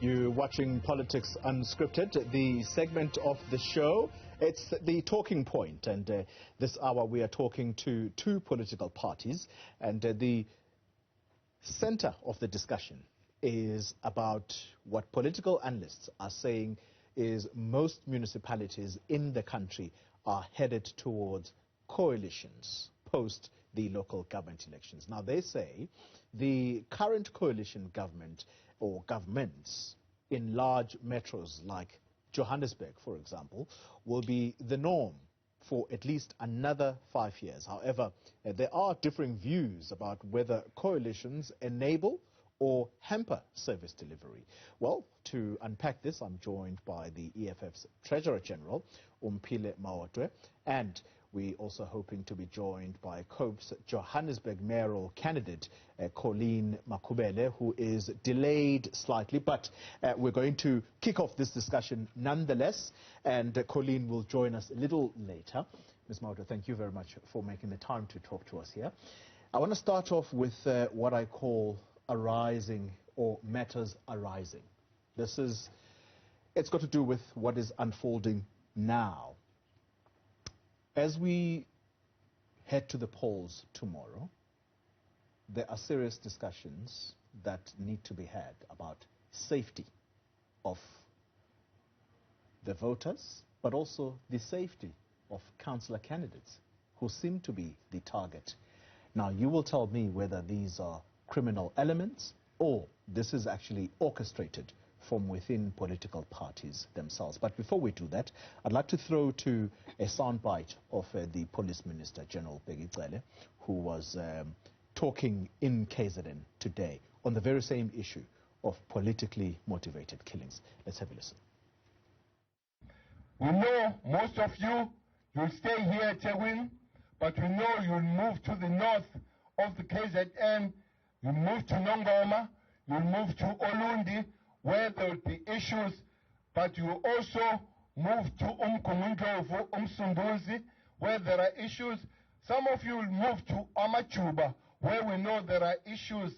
You're watching Politics Unscripted, the segment of the show. It's the talking point, and this hour we are talking to two political parties, and the center of the discussion is about what political analysts are saying is most municipalities in the country are headed towards coalitions post the local government elections. Now, they say the current coalition government or governments in large metros like Johannesburg, for example, will be the norm for at least another 5 years. However, there are differing views about whether coalitions enable or hamper service delivery. Well, to unpack this, I'm joined by the EFF's Treasurer General, Omphile Maotwe, and we're also hoping to be joined by COPE's Johannesburg mayoral candidate, Colleen Makhubele, who is delayed slightly, but we're going to kick off this discussion nonetheless, and Colleen will join us a little later. Ms. Maotwe, thank you very much for making the time to talk to us here. I want to start off with what I call arising or matters arising. It's got to do with what is unfolding now. As we head to the polls tomorrow, there are serious discussions that need to be had about safety of the voters, but also the safety of councillor candidates who seem to be the target. Now, you will tell me whether these are criminal elements or this is actually orchestrated from within political parties themselves. But before we do that, I'd like to throw to a soundbite of the Police Minister, General Bheki, who was talking in KZN today on the very same issue of politically motivated killings. Let's have a listen. We know most of you'll stay here at Tewin, but we know you'll move to the north of the KZN, you'll move to Nongoma, you'll move to Olundi, where there will be issues, but you also move to Umgungundlovu, Umsunduzi, where there are issues. Some of you will move to Amachuba, where we know there are issues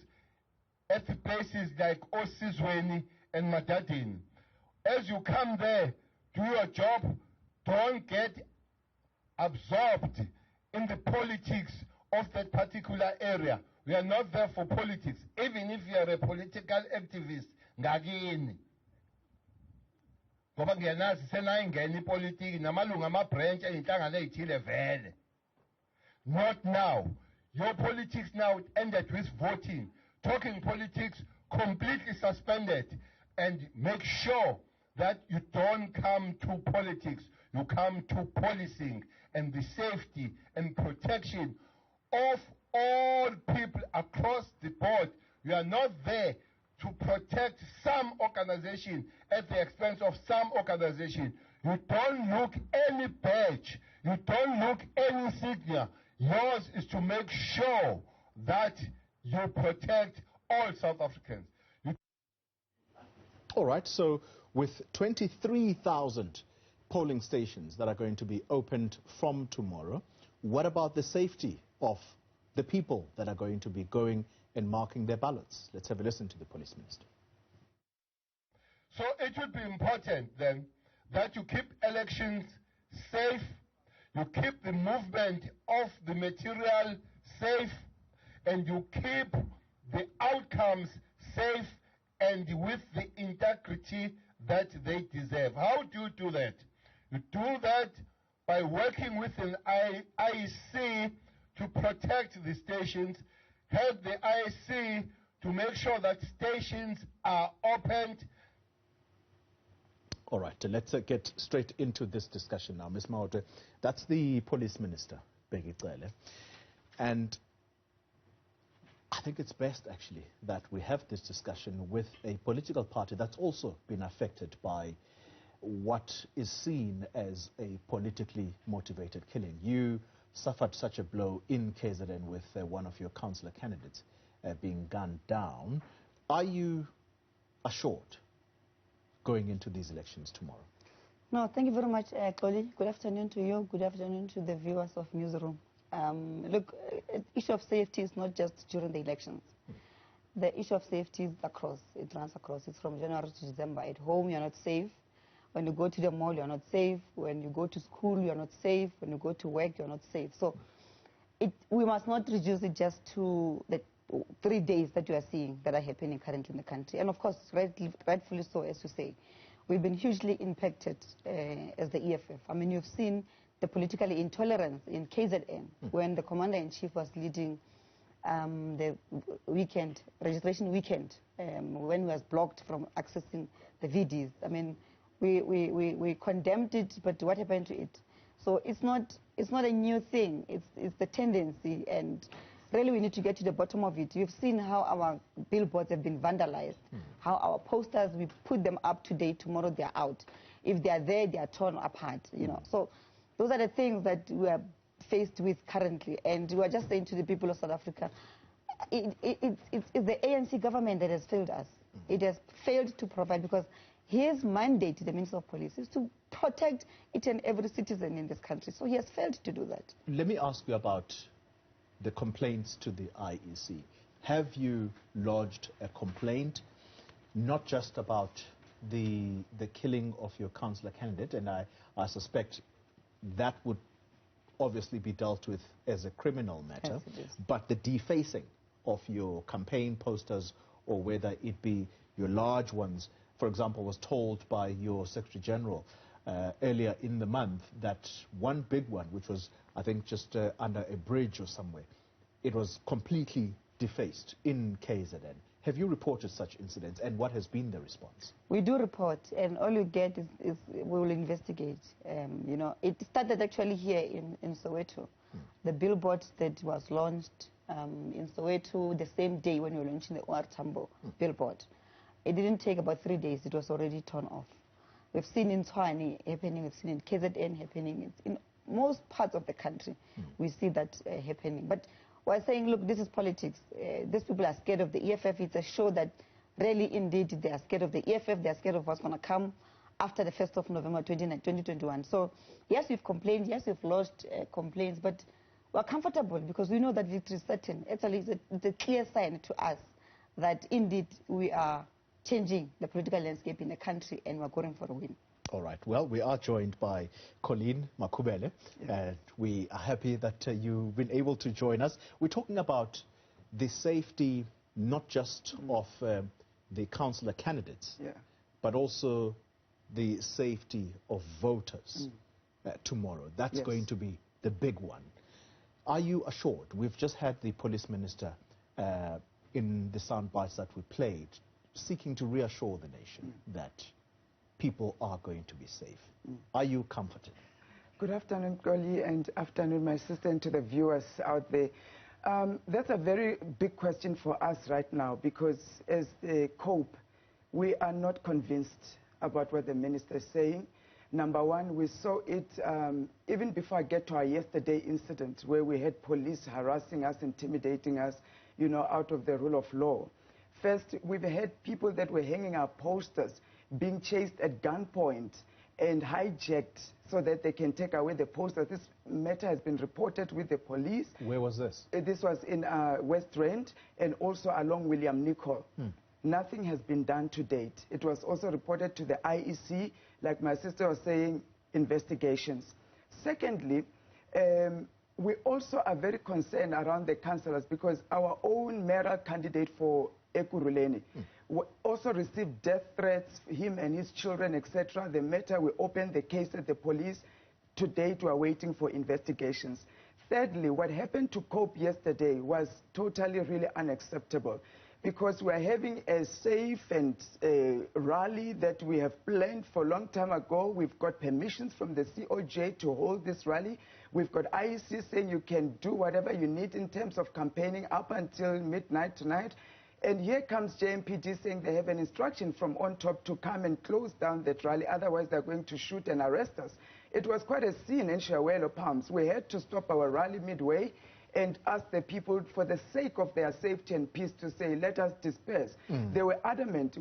at the places like Osizweni and Madadini. As you come there, do your job, don't get absorbed in the politics of that particular area. We are not there for politics, even if you are a political activist. Ngakini ngoba ngiyanazi senayingena ipolitiki namalunga amabranch eyinhlangano ezithile vele. Not now. Your politics now ended with voting. Talking politics completely suspended, and make sure that you don't come to politics, you come to policing and the safety and protection of all people across the board. You are not there to protect some organization at the expense of some organization. You don't look any badge, you don't look any signal. Yours is to make sure that you protect all South Africans. All right, so with 23,000 polling stations that are going to be opened from tomorrow, what about the safety of the people that are going to be going and marking their ballots? Let's have a listen to the Police Minister. So it would be important then that you keep elections safe, you keep the movement of the material safe, and you keep the outcomes safe and with the integrity that they deserve. How do you do that? You do that by working with an IEC to protect the stations, help the IEC to make sure that stations are opened. All right, let's get straight into this discussion now. Ms. Maotwe, that's the Police Minister, Bheki, and I think it's best actually that we have this discussion with a political party that's also been affected by what is seen as a politically motivated killing. You suffered such a blow in KZN with one of your councillor candidates being gunned down. Are you assured going into these elections tomorrow? No, thank you very much, Colleen. Good afternoon to you. Good afternoon to the viewers of Newzroom. Look, issue of safety is not just during the elections. the issue of safety is across. It runs across. It's from January to December. At home, you're not safe. When you go to the mall, you're not safe. When you go to school, you're not safe. When you go to work, you're not safe. So we must not reduce it just to the 3 days that you are seeing that are happening currently in the country. And of course, rightfully so, as you say. We've been hugely impacted as the EFF. I mean, you've seen the political intolerance in KZN when the Commander-in-Chief was leading the registration weekend, when he was blocked from accessing the VDs. I mean, we condemned it, but what happened to it? So it's not a new thing. It's the tendency, and really we need to get to the bottom of it. You've seen how our billboards have been vandalized, how our posters, we put them up today, tomorrow they're out. If they're there, they're torn apart, you know. So those are the things that we are faced with currently, and we are just saying to the people of South Africa, it's the ANC government that has failed us. It has failed to provide, because his mandate, the Minister of Police, is to protect each and every citizen in this country. So he has failed to do that. Let me ask you about the complaints to the IEC. Have you lodged a complaint, not just about the killing of your councillor candidate, and I suspect that would obviously be dealt with as a criminal matter, yes, but the defacing of your campaign posters, or whether it be your large ones. For example, was told by your Secretary General earlier in the month that one big one, which was, I think, just under a bridge or somewhere, it was completely defaced in KZN. Have you reported such incidents, and what has been the response? We do report, and all you get is we will investigate. You know, it started actually here in Soweto. The billboard that was launched in Soweto the same day when we were launching the OR Tambo billboard. It didn't take about 3 days. It was already torn off. We've seen in Tshwane happening. We've seen in KZN happening. In most parts of the country, we see that happening. But we're saying, look, this is politics. These people are scared of the EFF. It's a show that really, indeed, they are scared of the EFF. They are scared of what's going to come after the 1st of November 2021. So, yes, we've complained. Yes, we've lodged complaints. But we're comfortable because we know that victory is certain. Actually, it's a clear sign to us that, indeed, we are changing the political landscape in the country, and we're going for a win. All right. Well, we are joined by Colleen Makhubele. Yes. We are happy that you've been able to join us. We're talking about the safety, not just of the councillor candidates, but also the safety of voters tomorrow. That's going to be the big one. Are you assured? We've just had the police minister in the sound bites that we played, seeking to reassure the nation that people are going to be safe. Are you comforted? Good afternoon, Colleen, and afternoon, my sister, and to the viewers out there. That's a very big question for us right now, because as the COPE, we are not convinced about what the minister is saying. Number one, we saw it even before I get to our yesterday incident, where we had police harassing us, intimidating us, you know, out of the rule of law. First, we've had people that were hanging our posters being chased at gunpoint and hijacked so that they can take away the posters. This matter has been reported with the police. Where was this? This was in West Rand and also along William Nicol. Nothing has been done to date. It was also reported to the IEC, like my sister was saying, investigations. Secondly, we also are very concerned around the councillors, because our own mayoral candidate for Ekurhuleni also received death threats, him and his children, etc. The matter, we opened the case at the police. To date, we are waiting for investigations. Thirdly, what happened to COPE yesterday was totally, really unacceptable, because we are having a safe and rally that we have planned for a long time ago. We've got permissions from the COJ to hold this rally. We've got IEC saying you can do whatever you need in terms of campaigning up until midnight tonight. And here comes JMPD saying they have an instruction from on top to come and close down that rally, otherwise they're going to shoot and arrest us. It was quite a scene in Shawelo Palms. We had to stop our rally midway and ask the people, for the sake of their safety and peace, to say, let us disperse. They were adamant.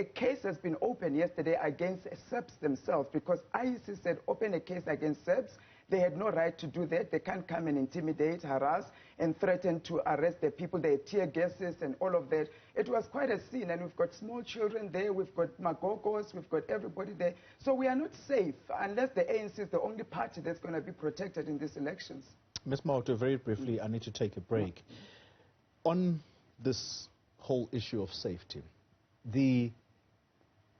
a case has been opened yesterday against Serbs themselves because IEC said open a case against Serbs. They had no right to do that. They can't come and intimidate, harass, and threaten to arrest the people. They had tear gases and all of that. It was quite a scene, and we've got small children there. We've got magogos. We've got everybody there. So we are not safe unless the ANC is the only party that's going to be protected in these elections. Ms. Maotwe, very briefly, I need to take a break. On this whole issue of safety, the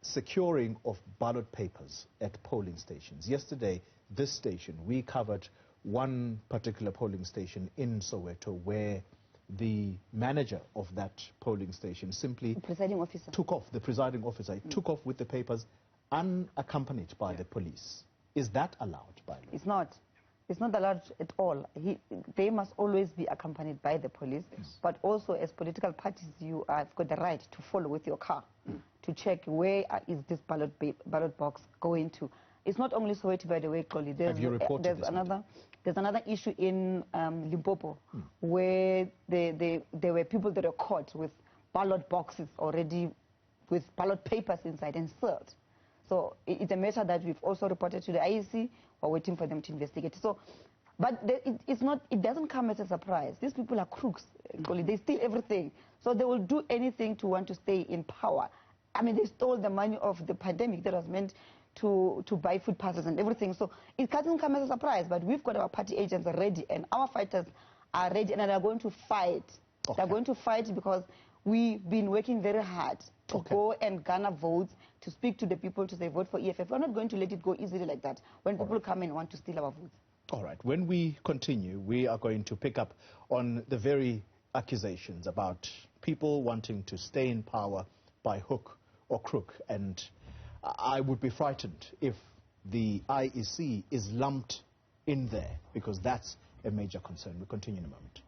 securing of ballot papers at polling stations. Yesterday, this station, we covered one particular polling station in Soweto where the manager of that polling station simply took off, the presiding officer, took off with the papers unaccompanied by the police. Is that allowed by law? It's not. It's not allowed at all. They must always be accompanied by the police, but also as political parties, you have got the right to follow with your car to check where is this ballot box going to. It's not only Soweto, by the way, Colleen. Have you reported this? There's another issue in Limpopo where there were people that were caught with ballot boxes already with ballot papers inside and sealed. So it's a matter that we've also reported to the IEC. We're waiting for them to investigate. So, but it doesn't come as a surprise. These people are crooks. They steal everything. So they will do anything to want to stay in power. I mean, they stole the money of the pandemic that was meant to buy food passes and everything. So it doesn't come as a surprise, but we've got our party agents ready and our fighters are ready and they are going to fight. Okay. They're going to fight because we've been working very hard to go and garner votes, to speak to the people, to say vote for EFF. We're not going to let it go easily like that when people come and want to steal our votes. All right. When we continue, we are going to pick up on the very accusations about people wanting to stay in power by hook or crook. And I would be frightened if the IEC is lumped in there, because that's a major concern. We'll continue in a moment.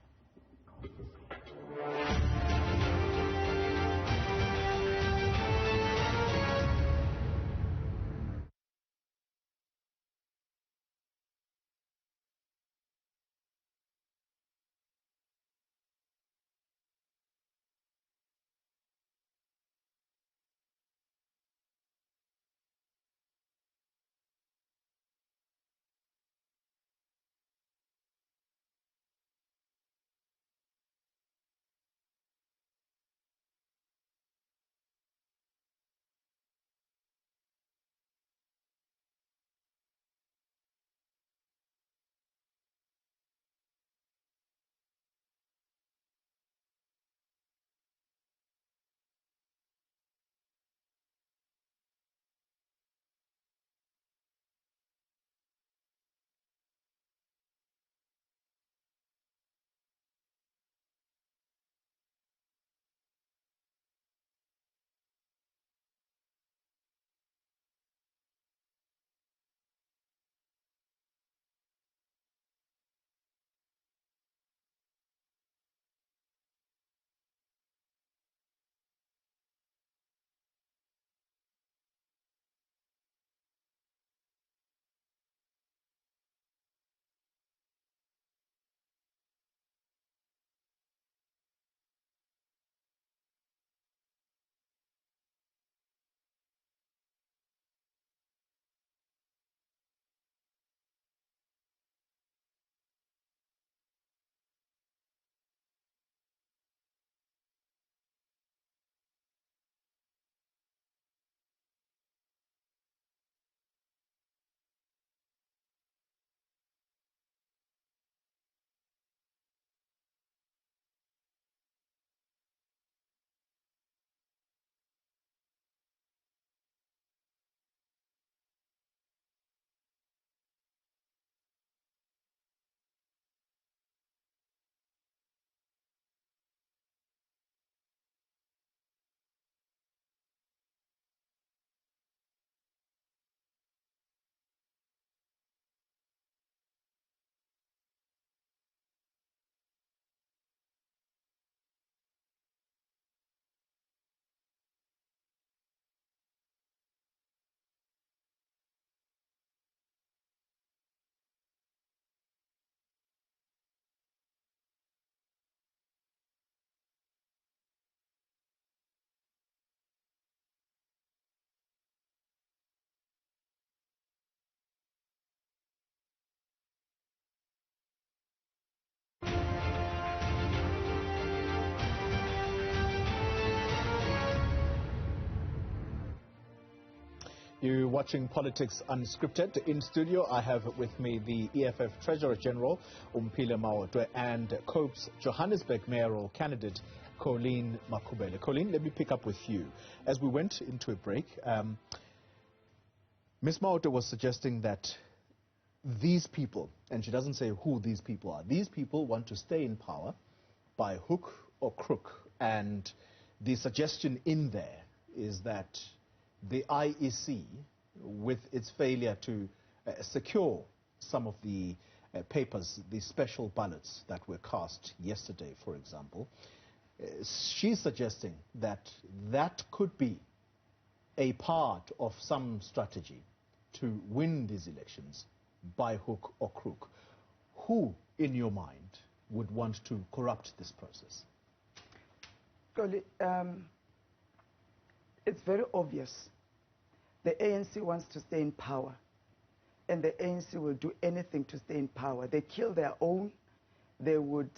You're watching Politics Unscripted. In studio, I have with me the EFF Treasurer General, Omphile Maotwe, and COPE's Johannesburg mayoral candidate, Colleen Makhubele. Colleen, let me pick up with you. As we went into a break, Ms. Maotwe was suggesting that these people, and she doesn't say who these people are, these people want to stay in power by hook or crook. And the suggestion in there is that the IEC, with its failure to secure some of the papers, the special ballots that were cast yesterday, for example, she's suggesting that that could be a part of some strategy to win these elections by hook or crook. Who, in your mind, would want to corrupt this process? It's very obvious. The ANC wants to stay in power, and the ANC will do anything to stay in power. They kill their own. They would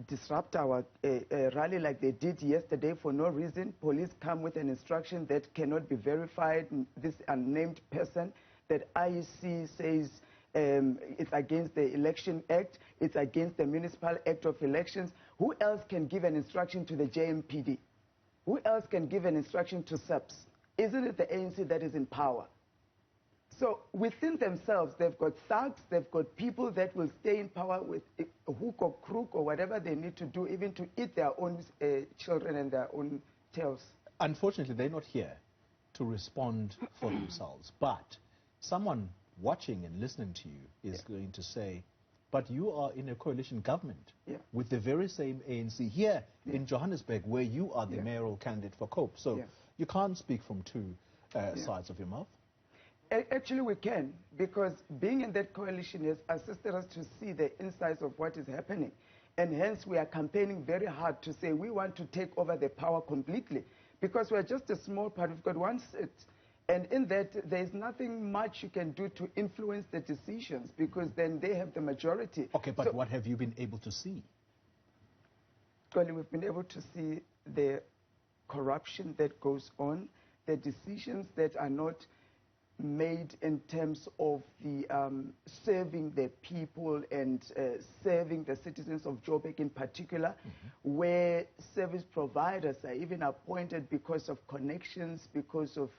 disrupt our rally like they did yesterday for no reason. Police come with an instruction that cannot be verified. This unnamed person that IEC says it's against the Election Act, it's against the Municipal Act of Elections. Who else can give an instruction to the JMPD? Who else can give an instruction to SAPS? Isn't it the ANC that is in power? So within themselves, they've got thugs, they've got people that will stay in power with a hook or crook or whatever they need to do, even to eat their own children and their own tails. Unfortunately, they're not here to respond for themselves. But someone watching and listening to you is going to say, but you are in a coalition government with the very same ANC here in Johannesburg, where you are the mayoral candidate for COPE. So you can't speak from two sides of your mouth. Actually, we can, because being in that coalition has assisted us to see the insides of what is happening. And hence, we are campaigning very hard to say we want to take over the power completely, because we're just a small part. We've got one seat. And in that, there's nothing much you can do to influence the decisions, because then they have the majority. Okay, but so, what have you been able to see? Well, we've been able to see the corruption that goes on, the decisions that are not made in terms of the serving the people and serving the citizens of Joburg in particular, where service providers are even appointed because of connections, because of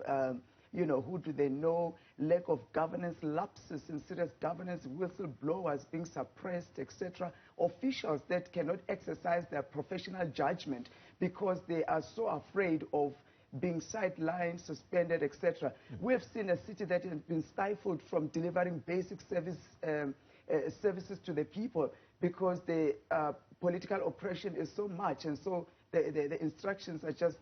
you know, who do they know, lack of governance, lapses in serious governance, whistleblowers being suppressed, etc. Officials that cannot exercise their professional judgment because they are so afraid of being sidelined, suspended, etc. We have seen a city that has been stifled from delivering basic services to the people because the political oppression is so much, and so the instructions are just,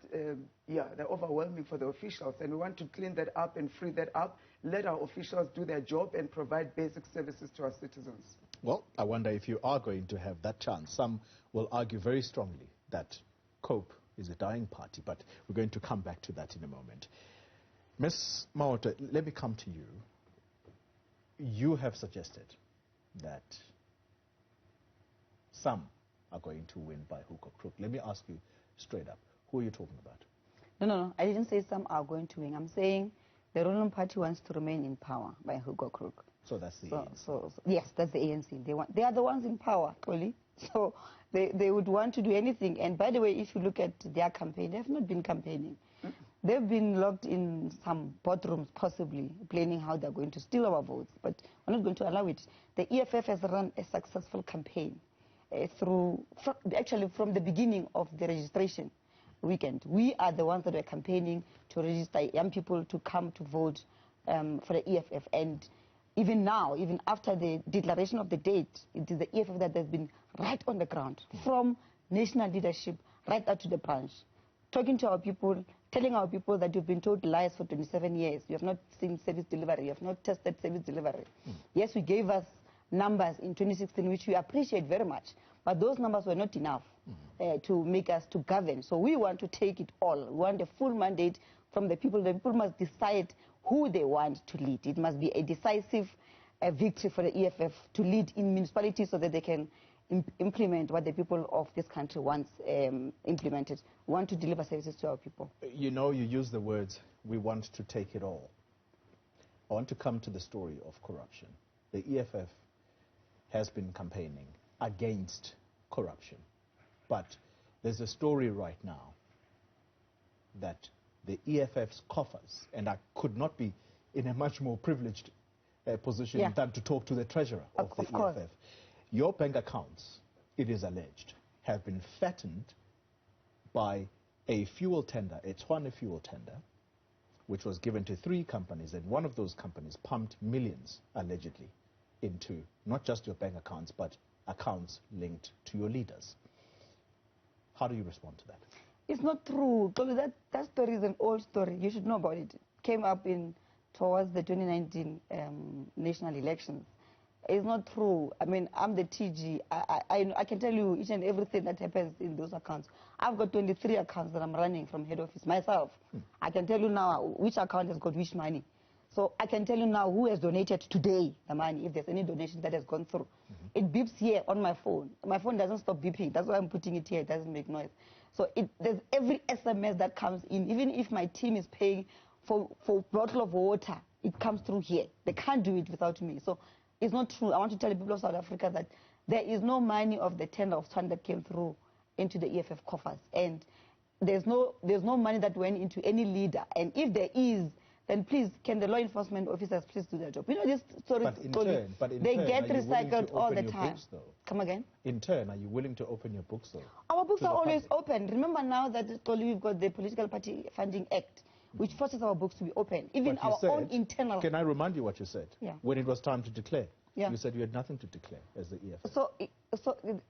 they're overwhelming for the officials, and we want to clean that up and free that up, let our officials do their job and provide basic services to our citizens. Well, I wonder if you are going to have that chance. Some will argue very strongly that COPE is a dying party, but we're going to come back to that in a moment. Ms. Maotwe, let me come to you. You have suggested that some are going to win by hook or crook. Let me ask you straight up, who are you talking about? No, I didn't say some are going to win. I'm saying the ruling party wants to remain in power by hook or crook. So that's the ANC? Yes, that's the ANC. They are the ones in power, really. So they would want to do anything. And by the way, if you look at their campaign, they have not been campaigning. They've been locked in some boardrooms, possibly, planning how they're going to steal our votes. But we're not going to allow it. The EFF has run a successful campaign actually from the beginning of the registration weekend. We are the ones that were campaigning to register young people to come to vote for the EFF. And even now, even after the declaration of the date, it is the EFF that has been right on the ground, from national leadership right up to the branch, talking to our people, telling our people that you've been told lies for 27 years. You have not seen service delivery. You have not tested service delivery. Yes, we gave us numbers in 2016, which we appreciate very much, but those numbers were not enough to make us to govern. So we want to take it all. We want a full mandate from the people. The people must decide who they want to lead. It must be a decisive victory for the EFF to lead in municipalities so that they can implement what the people of this country wants implemented. We want to deliver services to our people. You know, you use the words, we want to take it all. I want to come to the story of corruption. The EFF has been campaigning against corruption. But there's a story right now that the EFF's coffers, and I could not be in a much more privileged position than to talk to the treasurer of the EFF. Your bank accounts, it is alleged, have been fattened by a fuel tender, a Tshwane fuel tender, which was given to 3 companies, and one of those companies pumped millions, allegedly, into not just your bank accounts, but accounts linked to your leaders. How do you respond to that? It's not true. That story is an old story. You should know about it. It came up towards the 2019 national elections. It's not true. I mean, I'm the TG. I can tell you each and everything that happens in those accounts. I've got 23 accounts that I'm running from head office myself. I can tell you now which account has got which money. So I can tell you now who has donated today the money, if there's any donation that has gone through. It beeps here on my phone. My phone doesn't stop beeping. That's why I'm putting it here. It doesn't make noise. So there's every SMS that comes in. Even if my team is paying for a bottle of water, it comes through here. They can't do it without me. So it's not true. I want to tell the people of South Africa that there is no money of the tender of Tshwane that came through into the EFF coffers. And there's no money that went into any leader. And if there is, then please, can the law enforcement officers please do their job? You know, this story, they get recycled all the time. Books, come again? In turn, are you willing to open your books, though? Our books are always open. Remember now that we've got the Political Party Funding Act, which forces our books to be open. Even our own internal... Can I remind you what you said? Yeah. When it was time to declare. Yeah. You said you had nothing to declare as the EFF. So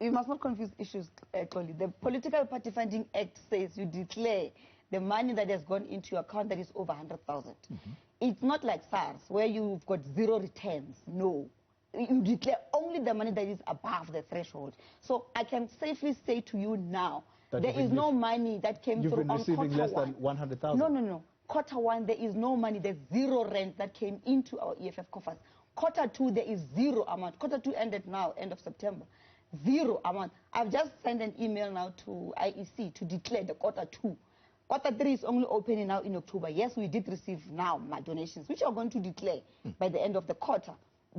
you must not confuse issues, Colleen. The Political Party Funding Act says you declare the money that has gone into your account that is over 100,000. It's not like SARS, where you've got 0 returns. No. You declare only the money that is above the threshold. So I can safely say to you now, that there is no money that came through on quarter 1. You've been receiving less than 100,000? No. Quarter 1, there is no money. There's 0 rent that came into our EFF coffers. Quarter 2, there is 0 amount. Quarter 2 ended now, end of September. 0 amount. I've just sent an email now to IEC to declare the quarter 2. Quarter 3 is only opening now in October. Yes, we did receive now my donations, which are going to declare by the end of the quarter,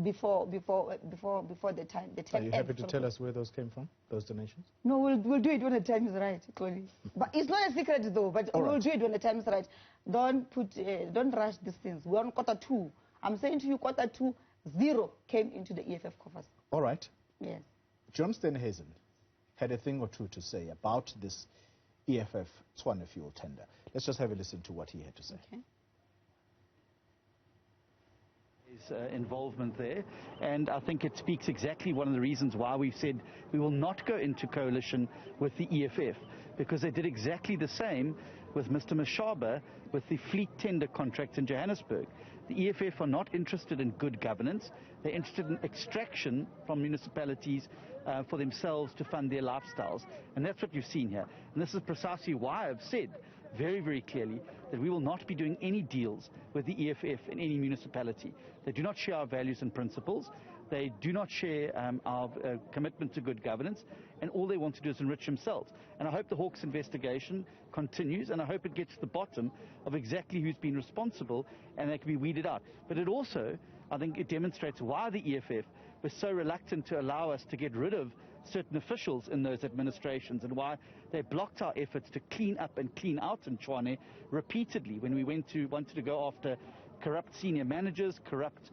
before the time. Are you happy to tell us where those came from, those donations? No, we'll do it when the time is right, Chloe. But it's not a secret though. But we'll do it when the time is right. Don't rush these things. We're on quarter 2. I'm saying to you, quarter 2, 0 came into the EFF coffers. All right. Yes. John Steenhuisen had a thing or two to say about this EFF Tshwane fuel tender. Let's just have a listen to what he had to say. Okay. His involvement there, and I think it speaks exactly one of the reasons why we've said we will not go into coalition with the EFF, because they did exactly the same with Mr. Mashaba with the fleet tender contracts in Johannesburg. The EFF are not interested in good governance. They're interested in extraction from municipalities for themselves to fund their lifestyles. And that's what you've seen here. And this is precisely why I've said very, very clearly that we will not be doing any deals with the EFF in any municipality. They do not share our values and principles. They do not share our commitment to good governance, and all they want to do is enrich themselves. And I hope the Hawks investigation continues, and I hope it gets to the bottom of exactly who's been responsible, and they can be weeded out. But it also, I think it demonstrates why the EFF was so reluctant to allow us to get rid of certain officials in those administrations, and why they blocked our efforts to clean up and clean out in Tshwane repeatedly when we wanted to go after corrupt senior managers, corrupt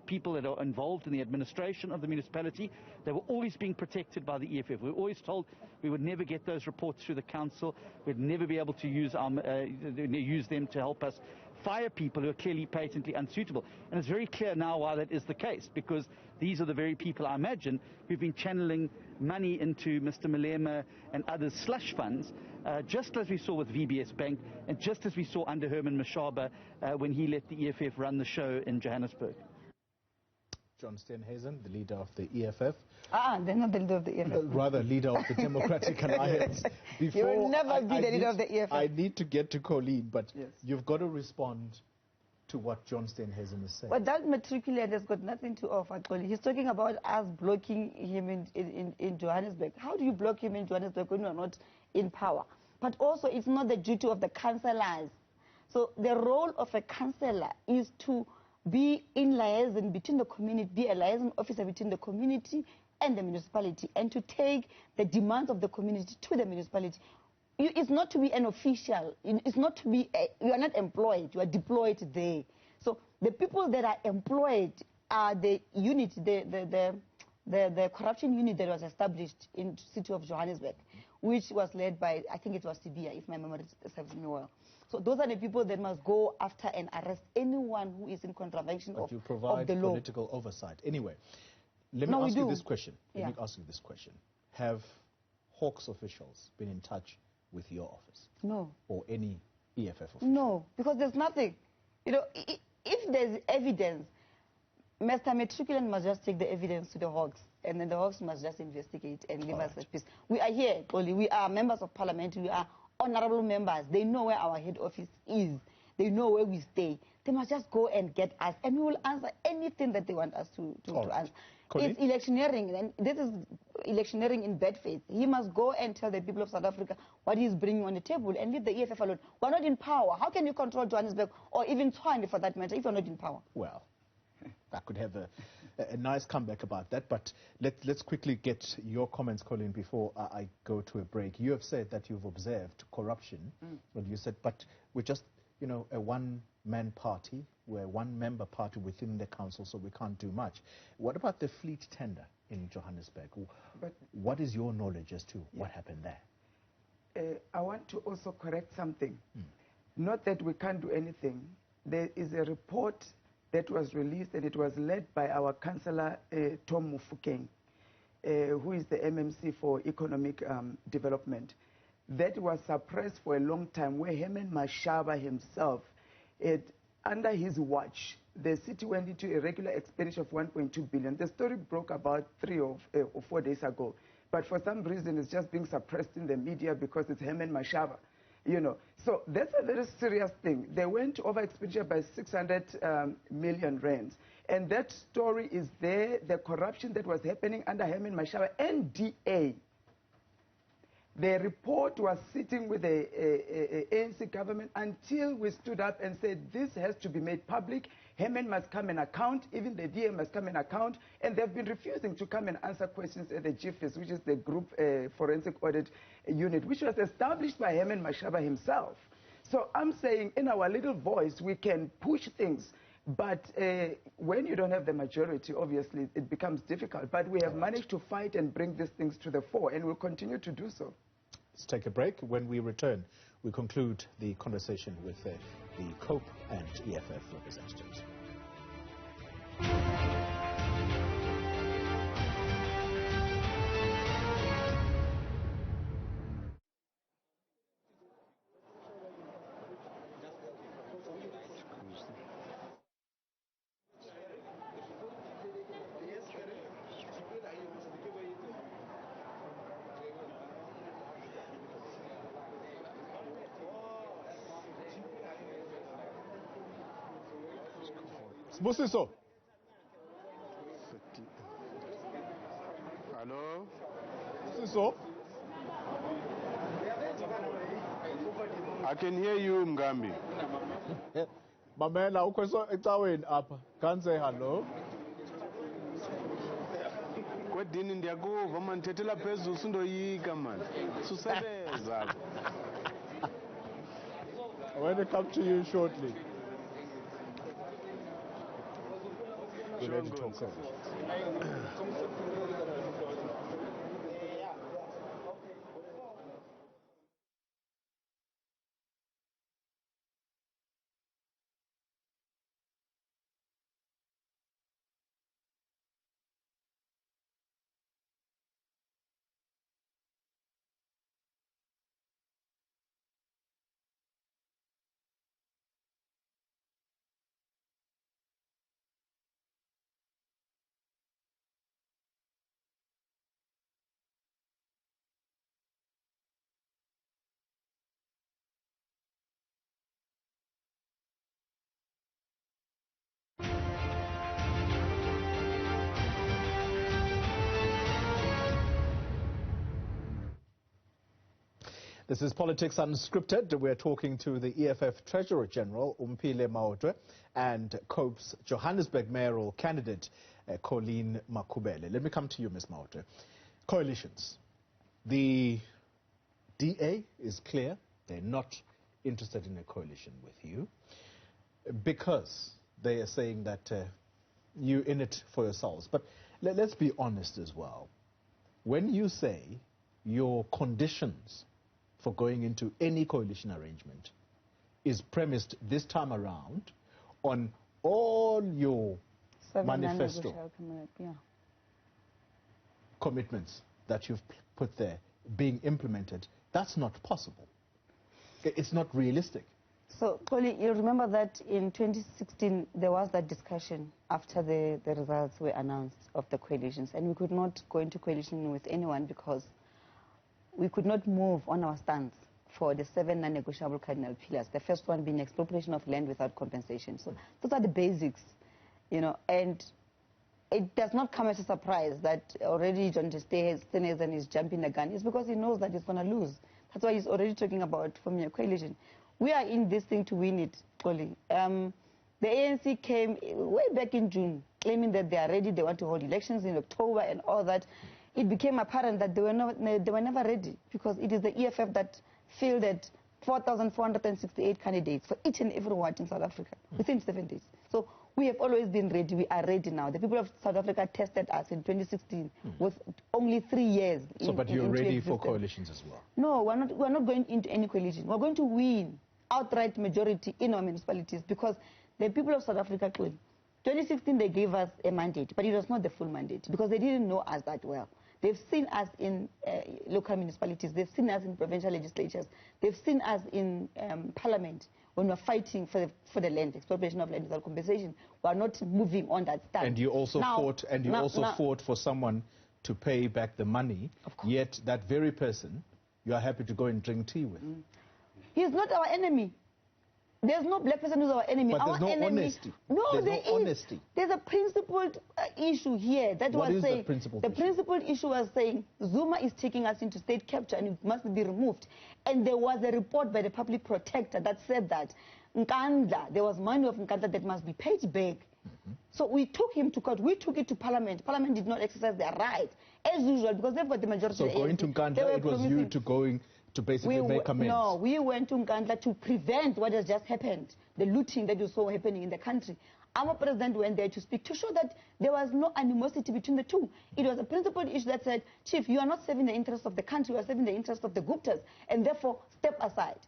people that are involved in the administration of the municipality. They were always being protected by the EFF. We were always told we would never get those reports through the council. We'd never be able to use them to help us fire people who are clearly patently unsuitable. And it's very clear now why that is the case, because these are the very people, I imagine, who've been channeling money into Mr. Malema and others' slush funds, just as we saw with VBS Bank, and just as we saw under Herman Mashaba when he let the EFF run the show in Johannesburg. John Steenhuisen, the leader of the EFF. They're not the leader of the EFF. Rather, leader of the Democratic Alliance. You will never be the leader of the EFF. I need to get to Colleen, but yes, you've got to respond to what John Steenhuisen is saying. But that matriculate has got nothing to offer, Colleen. He's talking about us blocking him in Johannesburg. How do you block him in Johannesburg when you are not in power? But also, it's not the duty of the councillors. So the role of a councillor is to be in liaison between the community, be a liaison officer between the community and the municipality, and to take the demands of the community to the municipality. It's not to be an official. It's not to be, you are not employed, you are deployed there. So the people that are employed are the unit, the corruption unit that was established in the city of Johannesburg, which was led by, I think it was Tibia, if my memory serves me well. So those are the people that must go after and arrest anyone who is in contravention of the law. You provide political oversight. Anyway, let me ask you this question. Let me ask you this question. Have Hawks officials been in touch with your office? No. Or any EFF official? No, because there's nothing. You know, if there's evidence, Mr. Matriculant must just take the evidence to the Hawks, and then the Hawks must just investigate and leave us at peace. We are here, Polly. We are members of parliament. We are honorable members. They know where our head office is. They know where we stay. They must just go and get us, and we will answer anything that they want us to answer. Colleen? It's electioneering, and this is electioneering in bad faith. He must go and tell the people of South Africa what he's bringing on the table and leave the EFF alone. We're not in power. How can you control Johannesburg or even Tshwane for that matter if you're not in power? Well, I could have a nice comeback about that, but let's quickly get your comments, Colleen, before I go to a break. You have said that you've observed corruption, and you said, but we're just, you know, a one-man party. We're a one-member party within the council, so we can't do much. What about the fleet tender in Johannesburg? What is your knowledge as to what happened there? I want to also correct something. Not that we can't do anything. There is a report that was released, and it was led by our councillor, Tom Mofokeng, who is the MMC for Economic Development. That was suppressed for a long time, where Herman Mashaba himself, under his watch, the city went into a regular expenditure of 1.2 billion. The story broke about 3 or 4 days ago, but for some reason it's just being suppressed in the media because it's Herman Mashaba. You know, so that's a very serious thing. They went over expenditure by 600 million rands. And that story is there, the corruption that was happening under Herman Mashaba and DA. The report was sitting with the ANC government until we stood up and said, this has to be made public. Herman must come and account. Even the DA must come and account. And they've been refusing to come and answer questions at the GFIS, which is the Group Forensic Audit Unit, which was established by Herman Mashaba himself. So I'm saying in our little voice, we can push things. But when you don't have the majority, obviously, it becomes difficult. But we have managed to fight and bring these things to the fore, and we'll continue to do so. Let's take a break. When we return, we conclude the conversation with the COPE and EFF representatives. Busiso. Hello? Busiso. I can hear you, Mgambi. Mamela, ukweso ecaweni apha. Can't say hello. Kwedini ndiyakuva man thethela phezulu sindoyika man. Susebenza. I want to come to you shortly. We're ready to talk. This is Politics Unscripted. We're talking to the EFF Treasurer General, Omphile Maotwe, and COPE's Johannesburg mayoral candidate, Colleen Makhubele. Let me come to you, Ms. Maotwe. Coalitions. The DA is clear. They're not interested in a coalition with you because they are saying that you're in it for yourselves. But let's be honest as well. When you say your conditions for going into any coalition arrangement is premised this time around on all your manifesto commitments that you've put there being implemented, that's not possible. It's not realistic. So, Colleen, you remember that in 2016 there was that discussion after the results were announced of the coalitions, and we could not go into coalition with anyone because we could not move on our stance for the 7 non-negotiable cardinal pillars, the first one being expropriation of land without compensation. So those are the basics, you know, and it does not come as a surprise that already John Steenhuisen is jumping the gun. It's because he knows that he's going to lose. That's why he's already talking about forming a coalition. We are in this thing to win it, Colleen. The ANC came way back in June, claiming that they are ready, they want to hold elections in October and all that. It became apparent that they were never ready, because it is the EFF that fielded 4,468 candidates for each and every ward in South Africa within 7 days. So we have always been ready. We are ready now. The people of South Africa tested us in 2016 with only 3 years. But you're ready for coalitions as well? No, we're not going into any coalition. We're going to win outright majority in our municipalities, because the people of South Africa, 2016 they gave us a mandate, but it was not the full mandate because they didn't know us that well. They've seen us in local municipalities. They've seen us in provincial legislatures. They've seen us in parliament when we're fighting for the land, expropriation of land without compensation. We're not moving on that stand. And you also fought for someone to pay back the money, yet that very person you are happy to go and drink tea with. He's not our enemy. There's no black person who's our enemy. But there's no honesty. No, there's there no is. honesty. There's a principled issue here. That what was is saying, the principled issue? The principled issue was saying Zuma is taking us into state capture and it must be removed. And there was a report by the public protector that said that Nkandla, there was money of Nkandla that must be paid back. So we took him to court. We took it to Parliament. Parliament did not exercise their right, as usual, because they've got the majority. So going to Nkandla, it was you to basically make amends? No, we went to Nkandla to prevent what has just happened, the looting that you saw happening in the country. Our president went there to speak, to show that there was no animosity between the two. It was a principled issue that said, Chief, you are not serving the interests of the country, you are serving the interests of the Guptas, and therefore step aside.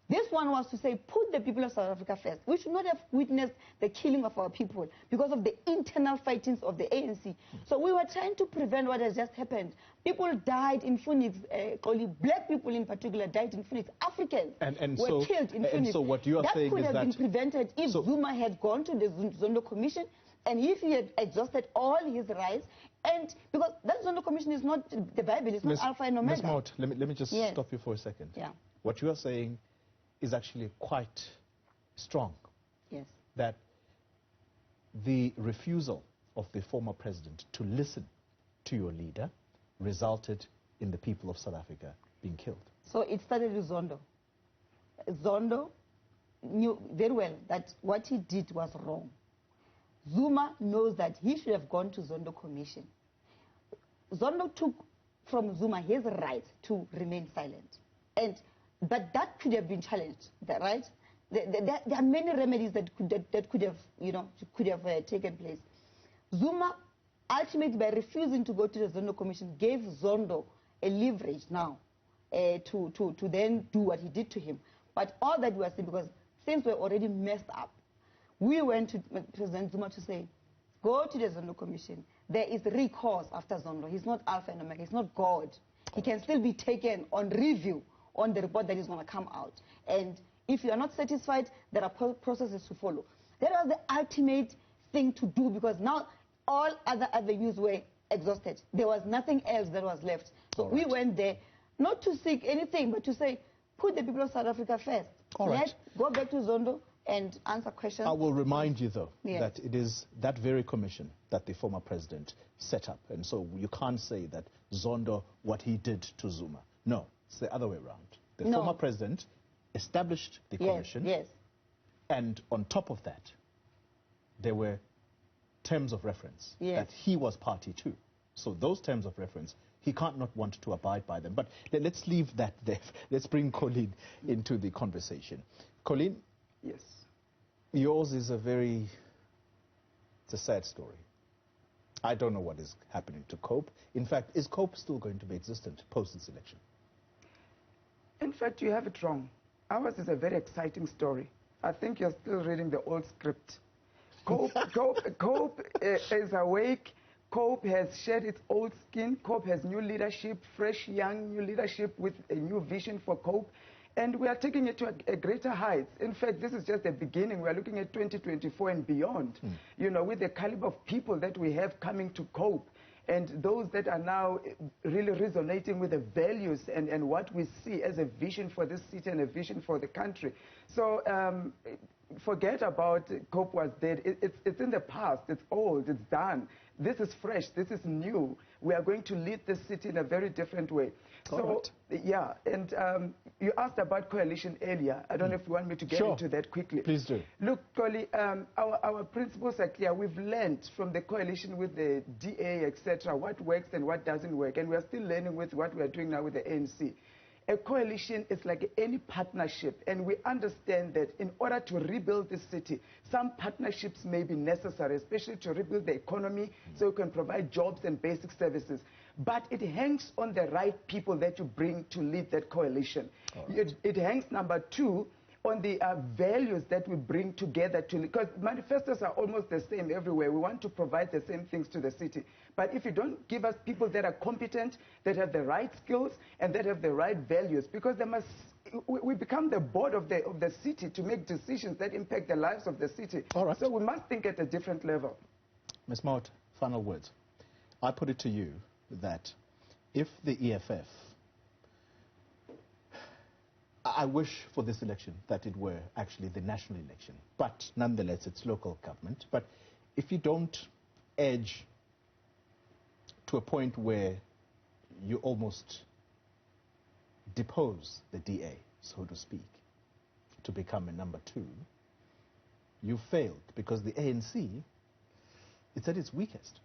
This one was to say, put the people of South Africa first. We should not have witnessed the killing of our people because of the internal fightings of the ANC. So we were trying to prevent what has just happened. People died in Phoenix, black people in particular died in Phoenix. Africans were killed in Phoenix. And so what you are saying is that... That could have been prevented if Zuma had gone to the Zondo Commission and if he had exhausted all his rights. And because that Zondo Commission is not the Bible, it's not Alpha and Omega. Ms. Maut, let me just stop you for a second. Yeah. What you are saying is actually quite strong. Yes. That the refusal of the former president to listen to your leader resulted in the people of South Africa being killed. So it started with Zondo. Zondo knew very well that what he did was wrong. Zuma knows that he should have gone to Zondo Commission. Zondo took from Zuma his right to remain silent. But that could have been challenged, right? There are many remedies that could have taken place. Zuma, ultimately, by refusing to go to the Zondo Commission, gave Zondo a leverage now to then do what he did to him. But all that we are saying, because things were already messed up, we went to President Zuma to say, go to the Zondo Commission. There is recourse after Zondo. He's not Alpha and Omega. He's not God. He can still be taken on review on the report that is going to come out. And if you are not satisfied, there are processes to follow. That was the ultimate thing to do, because now all other avenues were exhausted. There was nothing else that was left. So we went there not to seek anything, but to say, put the people of South Africa first. Let's go back to Zondo and answer questions. I will remind you, though, that it is that very commission that the former president set up. And so you can't say that Zondo, what he did to Zuma. No. It's the other way around. The No. former president established the coalition. Yes. And on top of that, there were terms of reference Yes. that he was party to. So those terms of reference, he can't not want to abide by them. But let's leave that there. Let's bring Colleen into the conversation. Colleen? Yes. Yours is it's a sad story. I don't know what is happening to COPE. In fact, is COPE still going to be existent post this election? In fact, you have it wrong. Ours is a very exciting story. I think you're still reading the old script. COPE is awake. COPE has shed its old skin. COPE has new leadership, fresh, young, new leadership with a new vision for COPE. And we are taking it to a greater heights. In fact, this is just the beginning. We are looking at 2024 and beyond. You know, with the caliber of people that we have coming to COPE, and those that are now really resonating with the values and what we see as a vision for this city and a vision for the country. So forget about COPE was dead. It's in the past. It's old. It's done. This is fresh. This is new. We are going to lead this city in a very different way. So, yeah, and you asked about coalition earlier. I don't know if you want me to get into that quickly. Please do. Look, Colleen, our principles are clear. We've learned from the coalition with the DA, etc., what works and what doesn't work. And we're still learning with what we're doing now with the ANC. A coalition is like any partnership, and we understand that in order to rebuild the city, some partnerships may be necessary, especially to rebuild the economy so you can provide jobs and basic services. But it hangs on the right people that you bring to lead that coalition. Right. It hangs, number two, on the values that we bring together to, because manifestos are almost the same everywhere. We want to provide the same things to the city. But if you don't give us people that are competent, that have the right skills, and that have the right values, because we become the board of the city to make decisions that impact the lives of the city. All right. So we must think at a different level. Ms. Maotwe, final words. I put it to you that if the EFF, I wish for this election that it were actually the national election, but nonetheless it's local government. But if you don't edge to a point where you almost depose the DA, so to speak, to become a number two, you failed, because the ANC, it's at its weakest.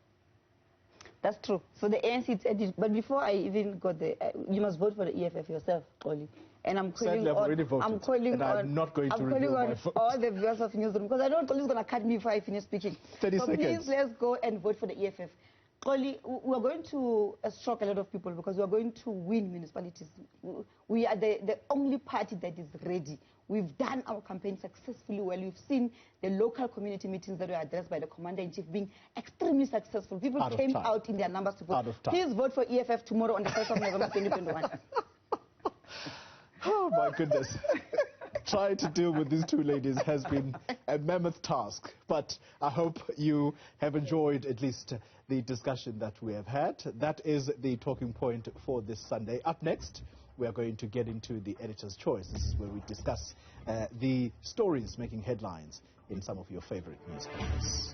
That's true. So the ANC, it's at its, but before I even got the, you must vote for the EFF yourself, Colleen. And I'm calling Sadly, I've already voted, I'm calling and I'm not going to reveal my vote. All the viewers of Newzroom, because I know Colleen's going to cut me before I finish speaking. 30 so seconds. Please, let's go and vote for the EFF. Colleen, we're going to shock a lot of people because we're going to win municipalities. We are the only party that is ready. We've done our campaign successfully well. We've seen the local community meetings that were addressed by the Commander-in-Chief being extremely successful. People came out in their numbers to vote. Please vote for EFF tomorrow on the 1st of November 2021. Oh, my goodness. Trying to deal with these two ladies has been a mammoth task. But I hope you have enjoyed at least the discussion that we have had. That is the talking point for this Sunday. Up next, we are going to get into the editor's choice. This is where we discuss the stories making headlines in some of your favorite newspapers.